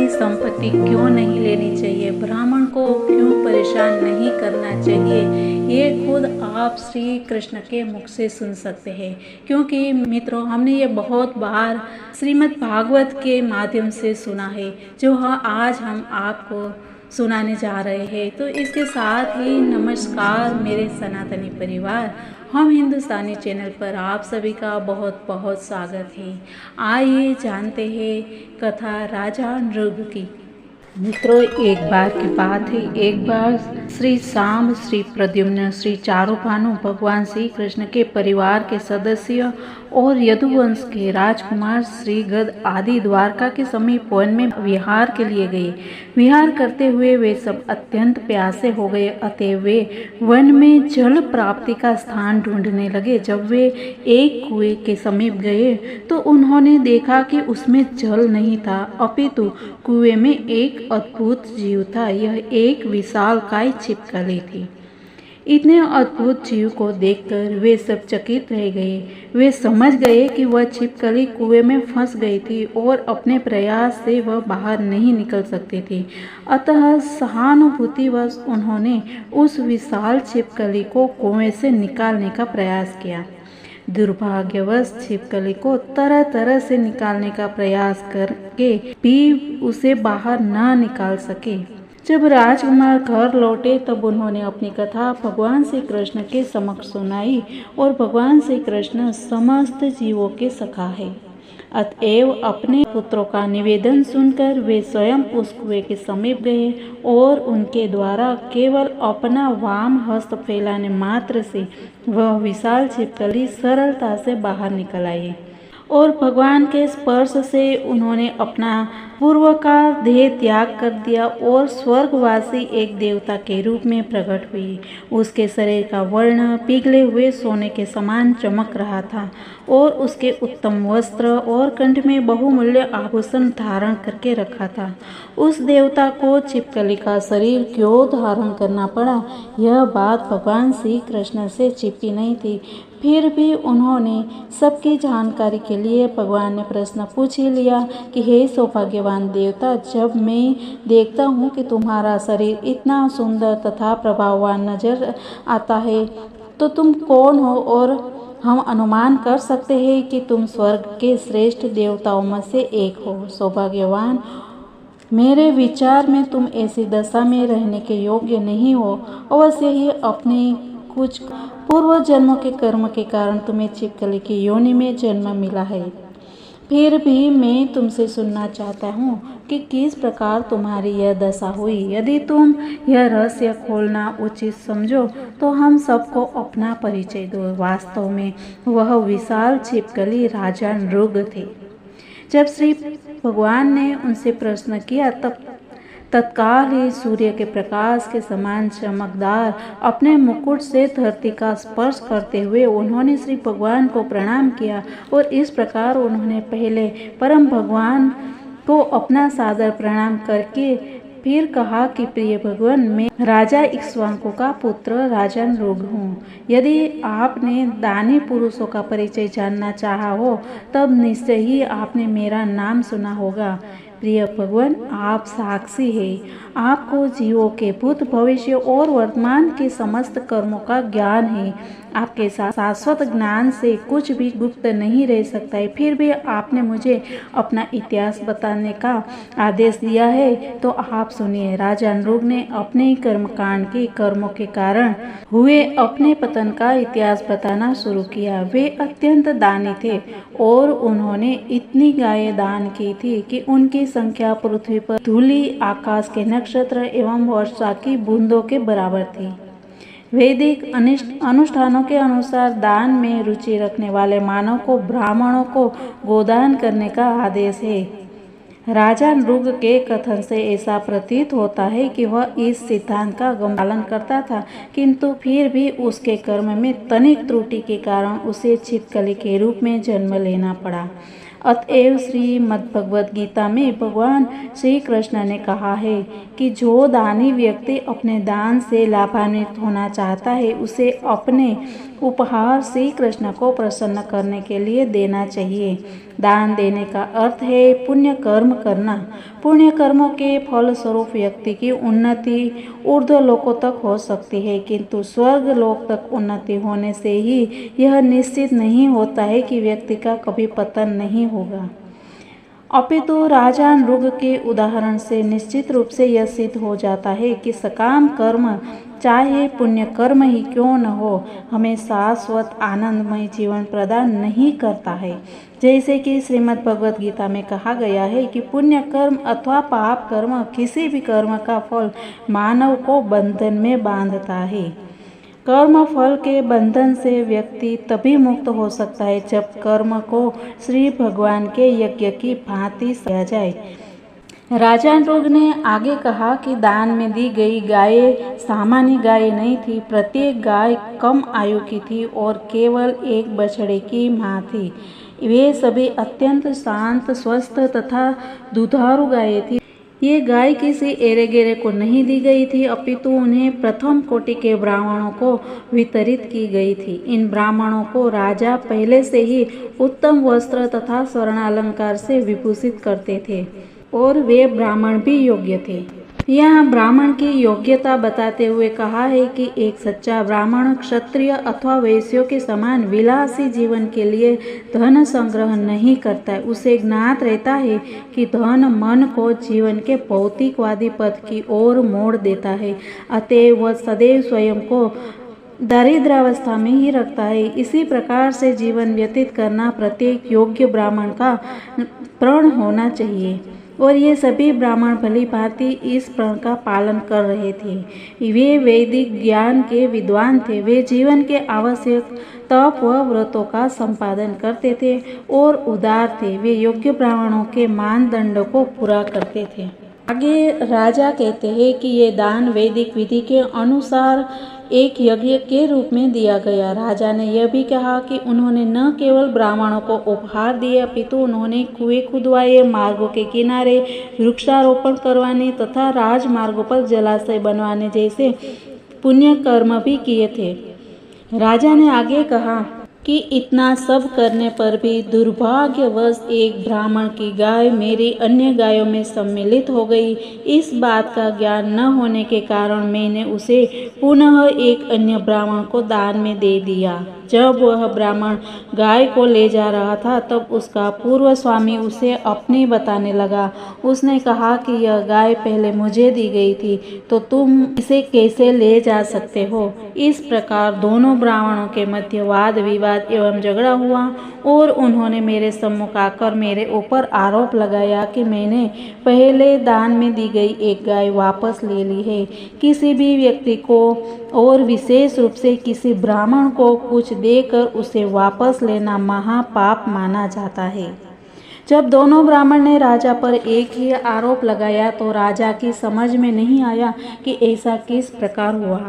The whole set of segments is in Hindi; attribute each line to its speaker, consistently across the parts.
Speaker 1: धनी संपत्ति क्यों नहीं लेनी चाहिए, ब्राह्मण को क्यों परेशान नहीं करना चाहिए, ये खुद आप श्री कृष्ण के मुख से सुन सकते हैं। क्योंकि मित्रों, हमने ये बहुत बार श्रीमद् भागवत के माध्यम से सुना है, जो आज हम आपको सुनाने जा रहे हैं। तो इसके साथ ही नमस्कार मेरे सनातनी परिवार, हम हिंदुस्तानी चैनल पर आप सभी का बहुत बहुत स्वागत है। आइए जानते हैं कथा राजा नृग की। मित्रों, एक बार की बात है, एक बार श्री शाम, श्री प्रद्युम्न, श्री चारुभानु भगवान श्री कृष्ण के परिवार के सदस्य और यदुवंश के राजकुमार श्री गद आदि द्वारका के समीप वन में विहार के लिए गए। विहार करते हुए वे सब अत्यंत प्यासे हो गए, अतः वे वन में जल प्राप्ति का स्थान ढूंढने लगे। जब वे एक कुएं के समीप गए तो उन्होंने देखा कि उसमें जल नहीं था, अपितु कुएं में एक अद्भुत जीव था। यह एक विशालकाय छिपकली थी। इतने अद्भुत जीव को देखकर वे सब चकित रह गए। वे समझ गए कि वह छिपकली कुएं में फंस गई थी और अपने प्रयास से वह बाहर नहीं निकल सकती थी। अतः सहानुभूतिवश उन्होंने उस विशाल छिपकली को कुएं से निकालने का प्रयास किया। दुर्भाग्यवश छिपकली को तरह तरह से निकालने का प्रयास करके भी उसे बाहर न निकाल सके। जब राजकुमार घर लौटे तब उन्होंने अपनी कथा भगवान श्री कृष्ण के समक्ष सुनाई और भगवान श्री कृष्ण समस्त जीवों के सखा है। अतएव अपने पुत्रों का निवेदन सुनकर वे स्वयं उस कुएं के समीप गए और उनके द्वारा केवल अपना वाम हस्त फैलाने मात्र से वह विशाल छिपकली सरलता से बाहर निकल आई और भगवान के स्पर्श से उन्होंने अपना पूर्व का देह त्याग कर दिया और स्वर्गवासी एक देवता के रूप में प्रकट हुई। उसके शरीर का वर्ण पिघले हुए सोने के समान चमक रहा था और उसके उत्तम वस्त्र और कंठ में बहुमूल्य आभूषण धारण करके रखा था। उस देवता को छिपकली का शरीर क्यों धारण करना पड़ा, यह बात भगवान श्री कृष्ण से छिपी नहीं थी। फिर भी उन्होंने सबकी जानकारी के लिए भगवान ने प्रश्न पूछ ही लिया कि हे सौभाग्यवान देवता, जब मैं देखता हूँ कि तुम्हारा शरीर इतना सुंदर तथा प्रभाववान नजर आता है तो तुम कौन हो, और हम अनुमान कर सकते हैं कि तुम स्वर्ग के श्रेष्ठ देवताओं में से एक हो। सौभाग्यवान, मेरे विचार में तुम ऐसी दशा में रहने के योग्य नहीं हो। अवश्य ही अपने कुछ पूर्व जन्मों के कर्म के कारण तुम्हें छिपकली की योनि में जन्म मिला है। फिर भी मैं तुमसे सुनना चाहता हूँ कि किस प्रकार तुम्हारी यह दशा हुई। यदि तुम यह रहस्य खोलना उचित समझो तो हम सबको अपना परिचय दो। वास्तव में वह विशाल छिपकली राजा नृग थे। जब श्री भगवान ने उनसे प्रश्न किया तब तत्काल ही सूर्य के प्रकाश के समान चमकदार अपने मुकुट से धरती का स्पर्श करते हुए उन्होंने श्री भगवान को प्रणाम किया और इस प्रकार उन्होंने पहले परम भगवान को अपना सादर प्रणाम करके फिर कहा कि प्रिय भगवान, मैं राजा इक्ष्वाकु का पुत्र राजा नृग हूँ। यदि आपने दानी पुरुषों का परिचय जानना चाहा हो तब निश्चय ही आपने मेरा नाम सुना होगा। प्रिय भगवान, आप साक्षी हैं। आपको जीवों के भूत, भविष्य और वर्तमान के समस्त कर्मों का ज्ञान है। आपके शाश्वत ज्ञान से कुछ भी गुप्त नहीं रह सकता है। फिर भी आपने मुझे अपना इतिहास बताने का आदेश दिया है, तो आप सुनिए। राजा नृग ने अपने कर्मकांड के कर्मों के कारण हुए अपने पतन का इतिहास बताना शुरू किया। वे अत्यंत दानी थे और उन्होंने इतनी गायें दान की थी कि उनकी संख्या पृथ्वी पर धूली आकाश के नक्षत्र एवं वर्षा की बूंदों के बराबर थी। वैदिक अनुष्ठानों के अनुसार दान में रुचि रखने वाले मानव को ब्राह्मणों को गोदान करने का आदेश है। राजा नृग के कथन से ऐसा प्रतीत होता है कि वह इस सिद्धांत का पालन करता था, किंतु फिर भी उसके कर्म में तनिक त्रुटि के कारण उसे छिपकली के रूप में जन्म लेना पड़ा। अतएव श्रीमद्भगवद गीता में भगवान श्री कृष्ण ने कहा है कि जो दानी व्यक्ति अपने दान से लाभान्वित होना चाहता है उसे अपने उपहार श्री कृष्ण को प्रसन्न करने के लिए देना चाहिए। दान देने का अर्थ है पुण्य कर्म करना। पुण्य कर्मों के फलस्वरूप व्यक्ति की उन्नति ऊर्ध्व लोकों तक हो सकती है, किंतु स्वर्ग लोक तक उन्नति होने से ही यह निश्चित नहीं होता है कि व्यक्ति का कभी पतन नहीं होगा। अपितु राजा नृग के उदाहरण से निश्चित रूप से यह सिद्ध हो जाता है कि सकाम कर्म, चाहे पुण्य कर्म ही क्यों न हो, हमें शाश्वत आनंदमय जीवन प्रदान नहीं करता है। जैसे कि श्रीमद् भगवद गीता में कहा गया है कि पुण्य कर्म अथवा पाप कर्म, किसी भी कर्म का फल मानव को बंधन में बांधता है। कर्म फल के बंधन से व्यक्ति तभी मुक्त हो सकता है जब कर्म को श्री भगवान के यज्ञ की भांति किया जाए। राजा नृग ने आगे कहा कि दान में दी गई गायें सामान्य गाय नहीं थी। प्रत्येक गाय कम आयु की थी और केवल एक बछड़े की मां थी। वे सभी अत्यंत शांत, स्वस्थ तथा दुधारू गायें थी। ये गाय किसी एरे गेरे को नहीं दी गई थी, अपितु उन्हें प्रथम कोटि के ब्राह्मणों को वितरित की गई थी। इन ब्राह्मणों को राजा पहले से ही उत्तम वस्त्र तथा स्वर्णालंकार से विभूषित करते थे और वे ब्राह्मण भी योग्य थे। यहाँ ब्राह्मण की योग्यता बताते हुए कहा है कि एक सच्चा ब्राह्मण क्षत्रिय अथवा वैश्यों के समान विलासी जीवन के लिए धन संग्रह नहीं करता है। उसे ज्ञात रहता है कि धन मन को जीवन के भौतिकवादी पथ की ओर मोड़ देता है, अतएव वह सदैव स्वयं को दारिद्र्यावस्था में ही रखता है। इसी प्रकार से जीवन व्यतीत करना प्रत्येक योग्य ब्राह्मण का प्रण होना चाहिए और ये सभी ब्राह्मण भली भांति इस प्रण का पालन कर रहे थे। वे वैदिक ज्ञान के विद्वान थे। वे जीवन के आवश्यक तप व व्रतों का संपादन करते थे और उदार थे। वे योग्य ब्राह्मणों के मानदंड को पूरा करते थे। आगे राजा कहते हैं कि ये दान वैदिक विधि के अनुसार एक यज्ञ के रूप में दिया गया। राजा ने यह भी कहा कि उन्होंने न केवल ब्राह्मणों को उपहार दिए, अपितु उन्होंने कुएं खुदवाए, मार्गों के किनारे वृक्षारोपण करवाने तथा राजमार्गों पर जलाशय बनवाने जैसे पुण्य कर्म भी किए थे। राजा ने आगे कहा कि इतना सब करने पर भी दुर्भाग्यवश एक ब्राह्मण की गाय मेरी अन्य गायों में सम्मिलित हो गई। इस बात का ज्ञान न होने के कारण मैंने उसे पुनः एक अन्य ब्राह्मण को दान में दे दिया। जब वह ब्राह्मण गाय को ले जा रहा था तब उसका पूर्व स्वामी उसे अपनी बताने लगा। उसने कहा कि यह गाय पहले मुझे दी गई थी, तो तुम इसे कैसे ले जा सकते हो। इस प्रकार दोनों ब्राह्मणों के मध्य वाद विवाद एवं झगड़ा हुआ और उन्होंने मेरे सम्मुख आकर मेरे ऊपर आरोप लगाया कि मैंने पहले दान में दी गई एक गाय वापस ले ली है। किसी भी व्यक्ति को और विशेष रूप से किसी ब्राह्मण को कुछ देकर उसे वापस लेना महापाप माना जाता है। जब दोनों ब्राह्मण ने राजा पर एक ही आरोप लगाया तो राजा की समझ में नहीं आया कि ऐसा किस प्रकार हुआ।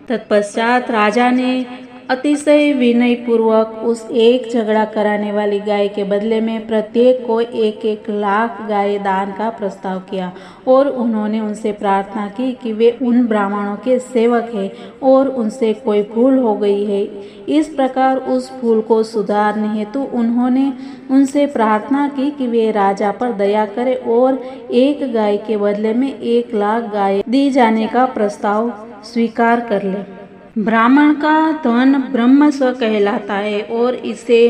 Speaker 1: तत्पश्चात राजा ने अतिशय विनय पूर्वक उस एक झगड़ा कराने वाली गाय के बदले में प्रत्येक को 1-1 लाख गाय दान का प्रस्ताव किया और उन्होंने उनसे प्रार्थना की कि वे उन ब्राह्मणों के सेवक हैं और उनसे कोई भूल हो गई है। इस प्रकार उस भूल को सुधारने हेतु उन्होंने उनसे प्रार्थना की कि वे राजा पर दया करें और एक गाय के बदले में 1 लाख गाय दी जाने का प्रस्ताव स्वीकार कर ले। ब्राह्मण का धन ब्रह्मस्व कहलाता है और इसे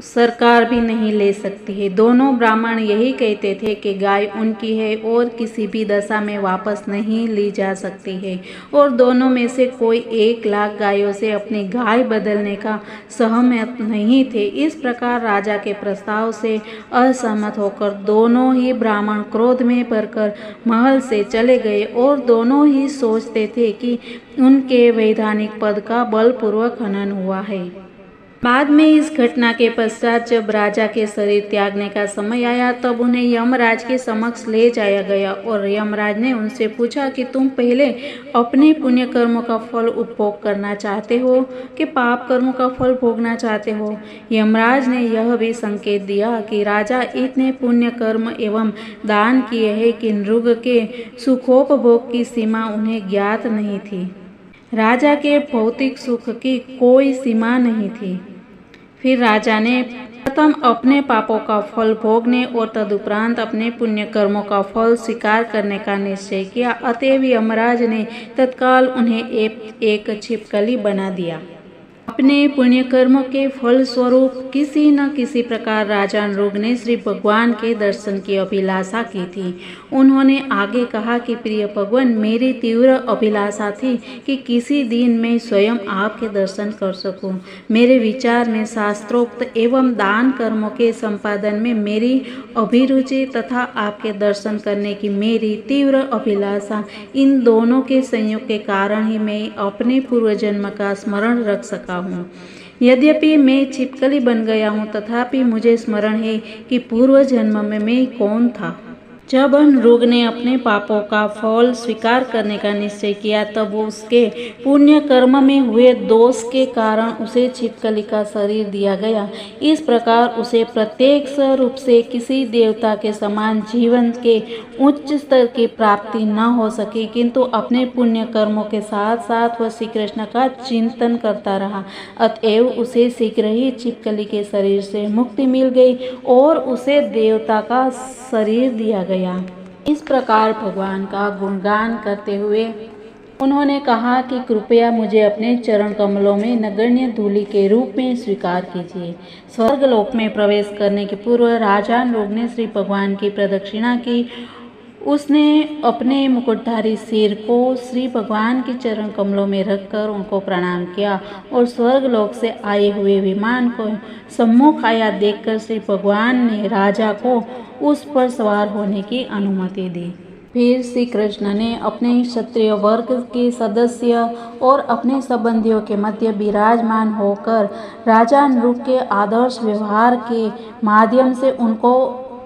Speaker 1: सरकार भी नहीं ले सकती है। दोनों ब्राह्मण यही कहते थे कि गाय उनकी है और किसी भी दशा में वापस नहीं ली जा सकती है और दोनों में से कोई 1 लाख गायों से अपनी गाय बदलने का सहमत नहीं थे। इस प्रकार राजा के प्रस्ताव से असहमत होकर दोनों ही ब्राह्मण क्रोध में भरकर महल से चले गए और दोनों ही सोचते थे कि उनके वैधानिक पद का बलपूर्वक हनन हुआ है। बाद में इस घटना के पश्चात जब राजा के शरीर त्यागने का समय आया तब उन्हें यमराज के समक्ष ले जाया गया और यमराज ने उनसे पूछा कि तुम पहले अपने पुण्य कर्मों का फल उपभोग करना चाहते हो कि पाप कर्मों का फल भोगना चाहते हो। यमराज ने यह भी संकेत दिया कि राजा इतने पुण्य कर्म एवं दान किए हैं कि नृग के सुखोपभोग की सीमा उन्हें ज्ञात नहीं थी। राजा के भौतिक सुख की कोई सीमा नहीं थी। फिर राजा ने प्रथम अपने पापों का फल भोगने और तदुपरांत अपने पुण्य कर्मों का फल स्वीकार करने का निश्चय किया। अतएव यमराज ने तत्काल उन्हें एक छिपकली बना दिया। अपने पुण्य कर्मों के फल स्वरूप किसी न किसी प्रकार राजा नृग ने श्री भगवान के दर्शन की अभिलाषा की थी। उन्होंने आगे कहा कि प्रिय भगवान, मेरी तीव्र अभिलाषा थी कि किसी दिन मैं स्वयं आपके दर्शन कर सकूं। मेरे विचार में शास्त्रोक्त एवं दान कर्मों के संपादन में मेरी अभिरुचि तथा आपके दर्शन करने की मेरी तीव्र अभिलाषा, इन दोनों के संयोग के कारण ही मैं अपने पूर्व जन्म का स्मरण रख सका हूँ। यद्यपि मैं छिपकली बन गया हूँ, तथापि मुझे स्मरण है कि पूर्व जन्म में मैं कौन था। जब नृग ने अपने पापों का फल स्वीकार करने का निश्चय किया, तब उसके पुण्य कर्म में हुए दोष के कारण उसे छिपकली का शरीर दिया गया। इस प्रकार उसे प्रत्यक्ष रूप से किसी देवता के समान जीवन के उच्च स्तर की प्राप्ति न हो सकी, किंतु अपने पुण्य कर्मों के साथ साथ वह श्री कृष्ण का चिंतन करता रहा। अतएव उसे शीघ्र ही छिपकली के शरीर से मुक्ति मिल गई और उसे देवता का शरीर दिया गया। इस प्रकार भगवान का गुणगान करते हुए उन्होंने कहा कि कृपया मुझे अपने चरण कमलों में नगण्य धूलि के रूप में स्वीकार कीजिए। स्वर्गलोक में प्रवेश करने के पूर्व राजा नृग ने श्री भगवान की प्रदक्षिणा की। उसने अपने मुकुटधारी सिर को श्री भगवान के चरण कमलों में रखकर उनको प्रणाम किया और स्वर्गलोक से आए हुए विमान को सम्मुख आया देखकर श्री भगवान ने राजा को उस पर सवार होने की अनुमति दी। फिर श्री कृष्ण ने अपने क्षत्रिय वर्ग के सदस्य और अपने संबंधियों के मध्य विराजमान होकर राजा नृग के आदर्श व्यवहार के माध्यम से उनको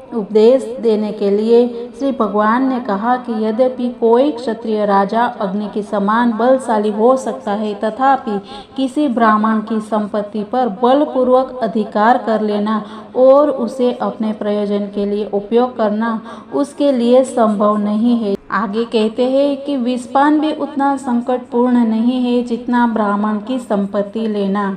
Speaker 1: उपदेश देने के लिए श्री भगवान ने कहा कि यद्यपि कोई क्षत्रिय राजा अग्नि के समान बलशाली हो सकता है, तथापि किसी ब्राह्मण की संपत्ति पर बलपूर्वक अधिकार कर लेना और उसे अपने प्रयोजन के लिए उपयोग करना उसके लिए संभव नहीं है। आगे कहते हैं कि विषपान भी उतना संकटपूर्ण नहीं है जितना ब्राह्मण की संपत्ति लेना।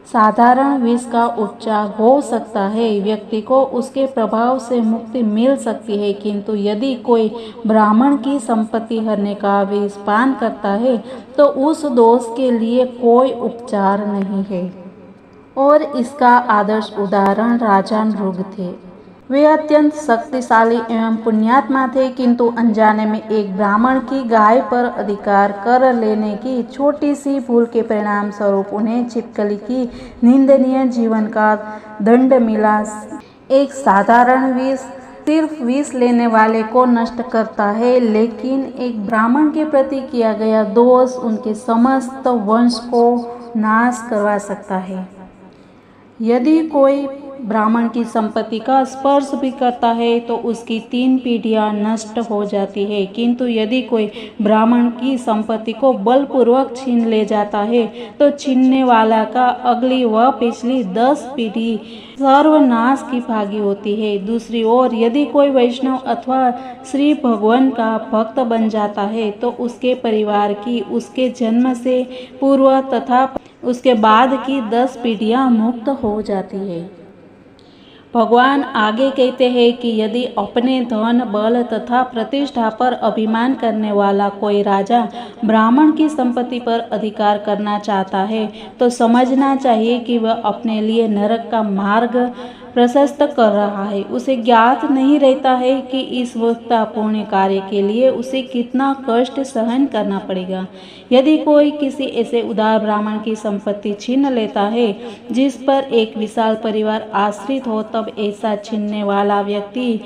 Speaker 1: साधारण विष का उपचार हो सकता है, व्यक्ति को उसके प्रभाव से मुक्ति मिल सकती है, किंतु यदि कोई ब्राह्मण की संपत्ति हरने का विष पान करता है तो उस दोष के लिए कोई उपचार नहीं है। और इसका आदर्श उदाहरण राजा नृग थे। वे अत्यंत शक्तिशाली एवं पुण्यात्मा थे, किंतु अनजाने में एक ब्राह्मण की गाय पर अधिकार कर लेने की छोटी सी भूल के परिणाम स्वरूप उन्हें छिपकली की निंदनीय जीवन का दंड मिला। एक साधारण विष सिर्फ विष लेने वाले को नष्ट करता है, लेकिन एक ब्राह्मण के प्रति किया गया दोष उनके समस्त वंश को नाश करवा सकता है। यदि कोई ब्राह्मण की संपत्ति का स्पर्श भी करता है तो उसकी 3 पीढ़ियां नष्ट हो जाती है, किंतु यदि कोई ब्राह्मण की संपत्ति को बलपूर्वक छीन ले जाता है तो छीनने वाला का अगली व पिछली 10 पीढ़ी सर्वनाश की भागी होती है। दूसरी ओर यदि कोई वैष्णव अथवा श्री भगवान का भक्त बन जाता है तो उसके परिवार की उसके जन्म से पूर्व तथा उसके बाद की 10 पीढ़ियां मुक्त हो जाती है। भगवान आगे कहते हैं कि यदि अपने धन बल तथा प्रतिष्ठा पर अभिमान करने वाला कोई राजा ब्राह्मण की संपत्ति पर अधिकार करना चाहता है तो समझना चाहिए कि वह अपने लिए नरक का मार्ग प्रशस्त कर रहा है। उसे ज्ञात नहीं रहता है कि इस वक्तापूर्ण कार्य के लिए उसे कितना कष्ट सहन करना पड़ेगा। यदि कोई किसी ऐसे उदार ब्राह्मण की संपत्ति छीन लेता है जिस पर एक विशाल परिवार आश्रित हो, तब ऐसा छीनने वाला व्यक्ति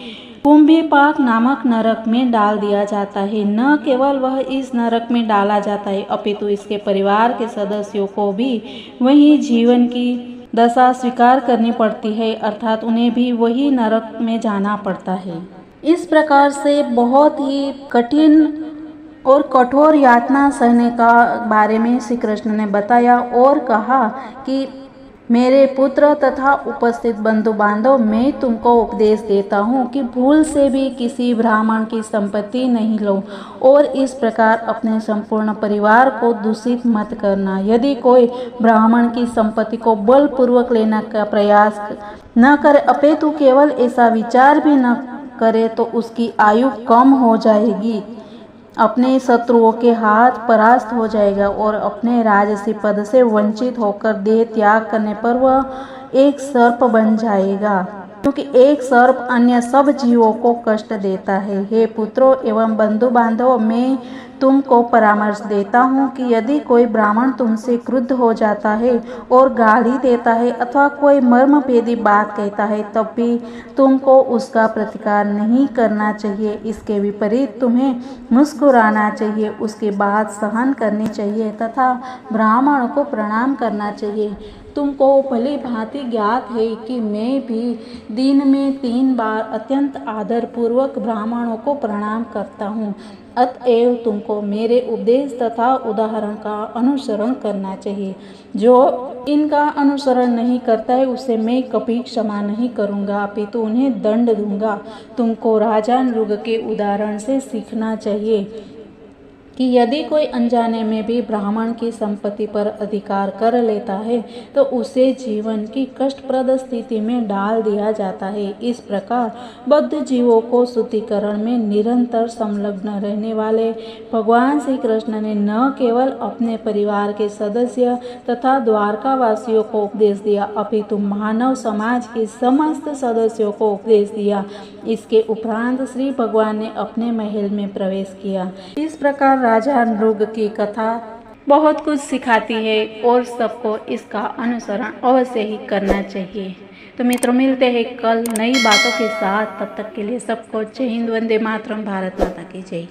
Speaker 1: कुंभीपाक नामक नरक में डाल दिया जाता है। न केवल वह इस नरक में डाला जाता है, अपितु इसके परिवार के सदस्यों को भी वही जीवन की दशा स्वीकार करनी पड़ती है, अर्थात उन्हें भी वही नरक में जाना पड़ता है। इस प्रकार से बहुत ही कठिन और कठोर यातना सहने का बारे में श्री कृष्ण ने बताया और कहा कि मेरे पुत्र तथा उपस्थित बंधु बांधव, मैं तुमको उपदेश देता हूँ कि भूल से भी किसी ब्राह्मण की संपत्ति नहीं लो और इस प्रकार अपने संपूर्ण परिवार को दूषित मत करना। यदि कोई ब्राह्मण की संपत्ति को बलपूर्वक लेने का प्रयास न करे अपितु केवल ऐसा विचार भी न करे तो उसकी आयु कम हो जाएगी, अपने शत्रुओं के हाथ परास्त हो जाएगा और अपने राजसी पद से वंचित होकर देह त्याग करने पर वह एक सर्प बन जाएगा, क्योंकि एक सर्प अन्य सब जीवों को कष्ट देता है। हे पुत्रों एवं बंधु बांधवों, मैं तुमको परामर्श देता हूँ कि यदि कोई ब्राह्मण तुमसे क्रुद्ध हो जाता है और गाली देता है अथवा कोई मर्मभेदी बात कहता है, तब भी तुमको उसका प्रतिकार नहीं करना चाहिए। इसके विपरीत तुम्हें मुस्कुराना चाहिए, उसकी बात सहन करनी चाहिए तथा ब्राह्मण को प्रणाम करना चाहिए। तुमको भली भांति ज्ञात है कि मैं भी दिन में 3 बार अत्यंत आदरपूर्वक ब्राह्मणों को प्रणाम करता हूँ। अतएव तुमको मेरे उपदेश तथा उदाहरण का अनुसरण करना चाहिए। जो इनका अनुसरण नहीं करता है उसे मैं कभी क्षमा नहीं करूँगा, अपितु उन्हें दंड दूंगा। तुमको राजा नृग के उदाहरण से सीखना चाहिए कि यदि कोई अनजाने में भी ब्राह्मण की संपत्ति पर अधिकार कर लेता है तो उसे जीवन की कष्टप्रद स्थिति में डाल दिया जाता है। इस प्रकार बद्ध जीवों को शुद्धिकरण में निरंतर संलग्न रहने वाले भगवान श्री कृष्ण ने न केवल अपने परिवार के सदस्य तथा द्वारकावासियों को उपदेश दिया अपितु मानव समाज के समस्त सदस्यों को उपदेश दिया। इसके उपरांत श्री भगवान ने अपने महल में प्रवेश किया। इस प्रकार राजा नृग की कथा बहुत कुछ सिखाती है और सबको इसका अनुसरण अवश्य ही करना चाहिए। तो मित्रों, मिलते हैं कल नई बातों के साथ। तब तक के लिए सबको जय हिंद, वंदे मातरम, भारत माता की जय।